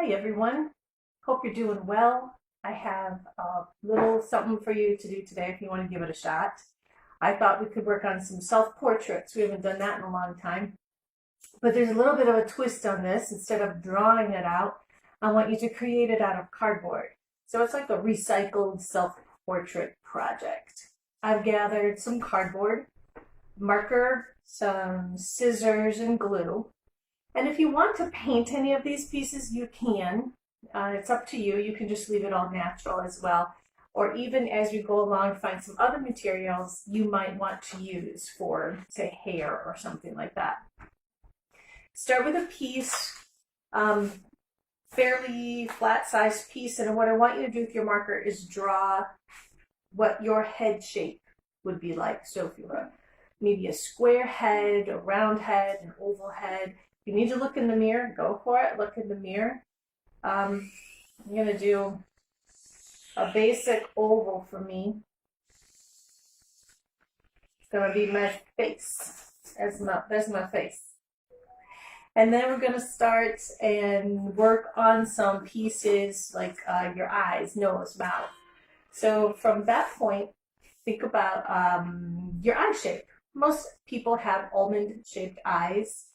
Hi everyone, hope you're doing well. I have a little something for you to do today if you want to give it a shot. I thought we could work on some self-portraits. We haven't done that in a long time. But there's a little bit of a twist on this. Instead of drawing it out, I want you to create it out of cardboard. So it's like a recycled self-portrait project. I've gathered some cardboard, marker, some scissors, and glue. And if you want to paint any of these pieces, you can. It's up to you. You can just leave it all natural as well. Or even as you go along, find some other materials you might want to use for, say, hair or something like that. Start with a piece, fairly flat-sized piece, and what I want you to do with your marker is draw what your head shape would be like. So if you were maybe a square head, a round head, an oval head, you need to look in the mirror, go for it, look in the mirror. I'm going to do a basic oval for me. It's going to be my face. There's my face. And then we're going to start and work on some pieces like your eyes, nose, mouth. So from that point, think about your eye shape. Most people have almond-shaped eyes.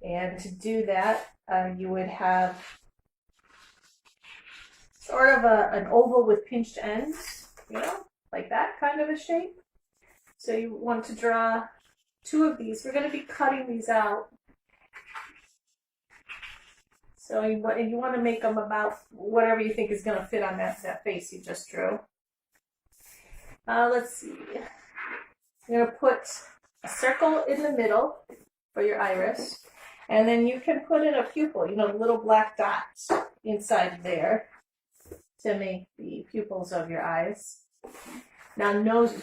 And to do that, you would have sort of an oval with pinched ends, like that kind of a shape. So you want to draw two of these. We're going to be cutting these out. So you want to make them about whatever you think is going to fit on that face you just drew. Let's see. I'm going to put a circle in the middle for your iris. And then you can put in a pupil, little black dots inside there to make the pupils of your eyes. Now noses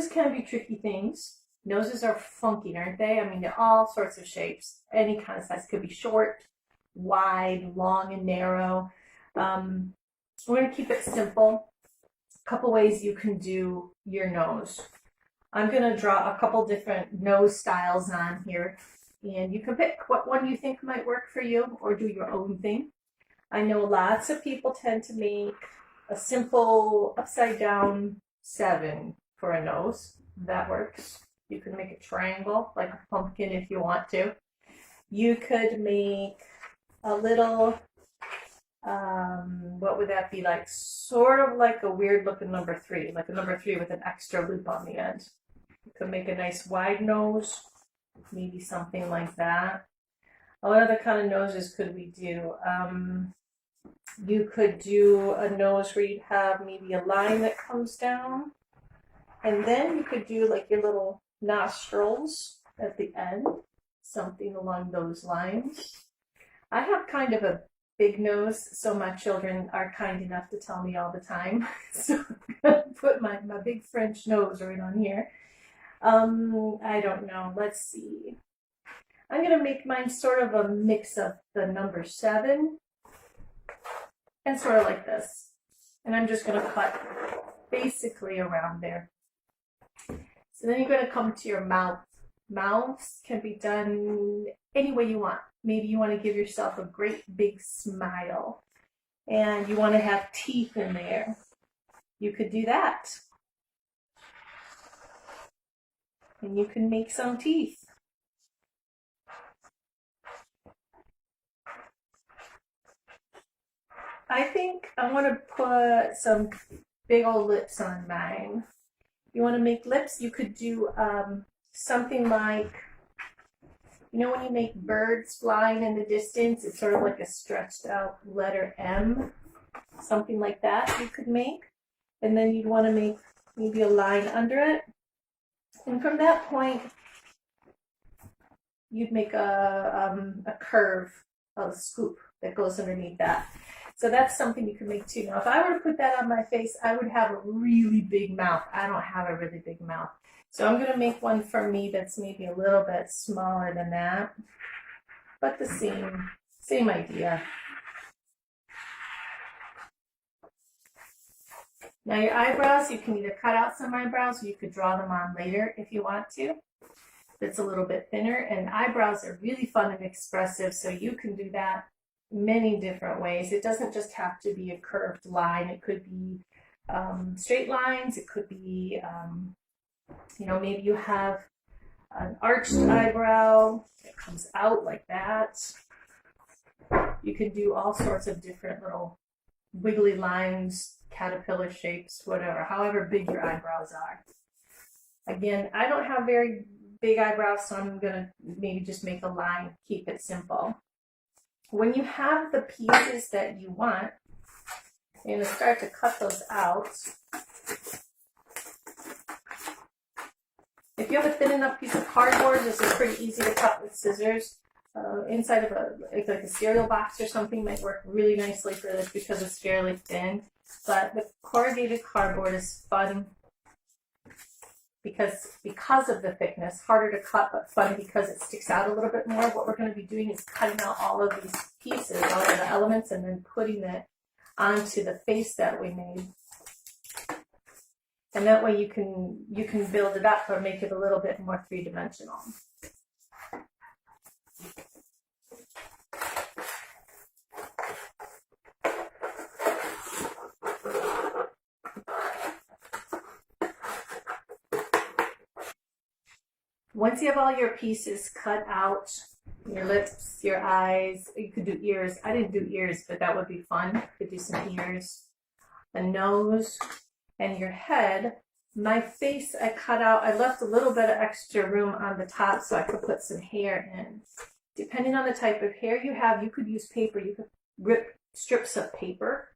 can be tricky things. Noses are funky, aren't they? I mean, they're all sorts of shapes, any kind of size. Could be short, wide, long, and narrow. We're going to keep it simple. A couple ways you can do your nose. I'm going to draw a couple different nose styles on here, and you can pick what one you think might work for you or do your own thing. I know lots of people tend to make a simple upside down 7 for a nose. That works. You can make a triangle like a pumpkin if you want to. You could make a little, what would that be like? Sort of like a weird looking number 3, like a number 3 with an extra loop on the end. You could make a nice wide nose, maybe something like that. What other kind of noses could we do? You could do a nose where you'd have maybe a line that comes down. And then you could do like your little nostrils at the end, something along those lines. I have kind of a big nose, so my children are kind enough to tell me all the time. So I'm going to put my big French nose right on here. I don't know. Let's see. I'm going to make mine sort of a mix of the number 7 and sort of like this. And I'm just going to cut basically around there. So then you're going to come to your mouth. Mouths can be done any way you want. Maybe you want to give yourself a great big smile and you want to have teeth in there. You could do that. And you can make some teeth. I think I want to put some big old lips on mine. You want to make lips, you could do something like, when you make birds flying in the distance, it's sort of like a stretched out letter M, something like that you could make. And then you'd want to make maybe a line under it. And from that point, you'd make a curve, a scoop that goes underneath that. So that's something you can make too. Now, if I were to put that on my face, I would have a really big mouth. I don't have a really big mouth. So I'm going to make one for me that's maybe a little bit smaller than that. But the same idea. Now your eyebrows, you can either cut out some eyebrows or you could draw them on later if you want to. It's a little bit thinner, and eyebrows are really fun and expressive, so you can do that many different ways. It doesn't just have to be a curved line. It could be straight lines. It could be, maybe you have an arched eyebrow that comes out like that. You can do all sorts of different little wiggly lines, caterpillar shapes, whatever, however big your eyebrows are. Again, I don't have very big eyebrows, so I'm gonna maybe just make a line, keep it simple. When you have the pieces that you want, you're gonna start to cut those out. If you have a thin enough piece of cardboard, this is pretty easy to cut with scissors. Inside of like a cereal box or something might work really nicely for this because it's fairly thin. But the corrugated cardboard is fun because of the thickness, harder to cut, but fun because it sticks out a little bit more. What we're going to be doing is cutting out all of these pieces, all of the elements, and then putting it onto the face that we made. And that way you can build it up or make it a little bit more three-dimensional. Once you have all your pieces cut out, your lips, your eyes, you could do ears. I didn't do ears, but that would be fun. You could do some ears, a nose, and your head. My face I cut out. I left a little bit of extra room on the top so I could put some hair in. Depending on the type of hair you have, you could use paper. You could rip strips of paper.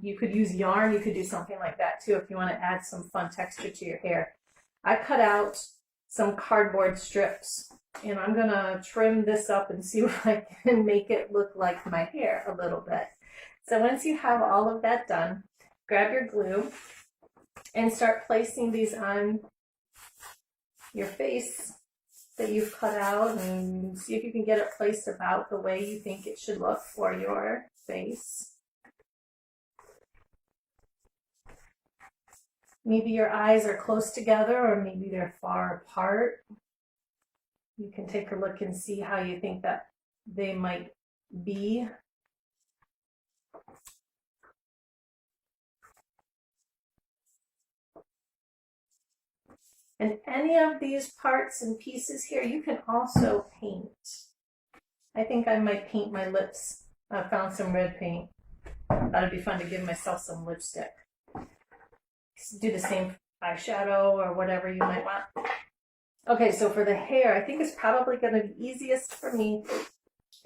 You could use yarn. You could do something like that too if you want to add some fun texture to your hair. I cut out some cardboard strips, and I'm gonna trim this up and see if I can make it look like my hair a little bit. So once you have all of that done, grab your glue and start placing these on your face that you've cut out, and see if you can get it placed about the way you think it should look for your face. Maybe your eyes are close together, or maybe they're far apart. You can take a look and see how you think that they might be. And any of these parts and pieces here, you can also paint. I think I might paint my lips. I found some red paint. Thought it'd be fun to give myself some lipstick. Do the same eyeshadow or whatever you might want. Okay, so for the hair, I think it's probably going to be easiest for me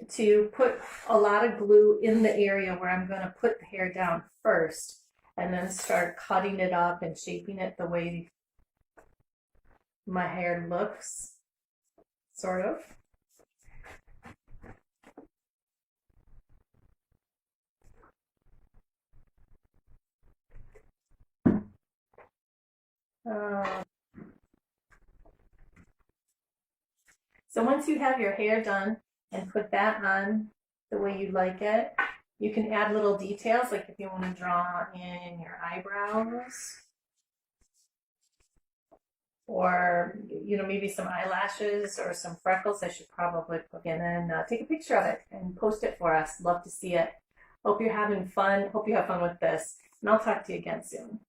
to put a lot of glue in the area where I'm going to put the hair down first, and then start cutting it up and shaping it the way my hair looks, sort of. So once you have your hair done and put that on the way you like it, you can add little details, like if you want to draw in your eyebrows, or maybe some eyelashes or some freckles. I should probably put in and take a picture of it and post it for us. Love to see it. Hope you're having fun. Hope you have fun with this, and I'll talk to you again soon.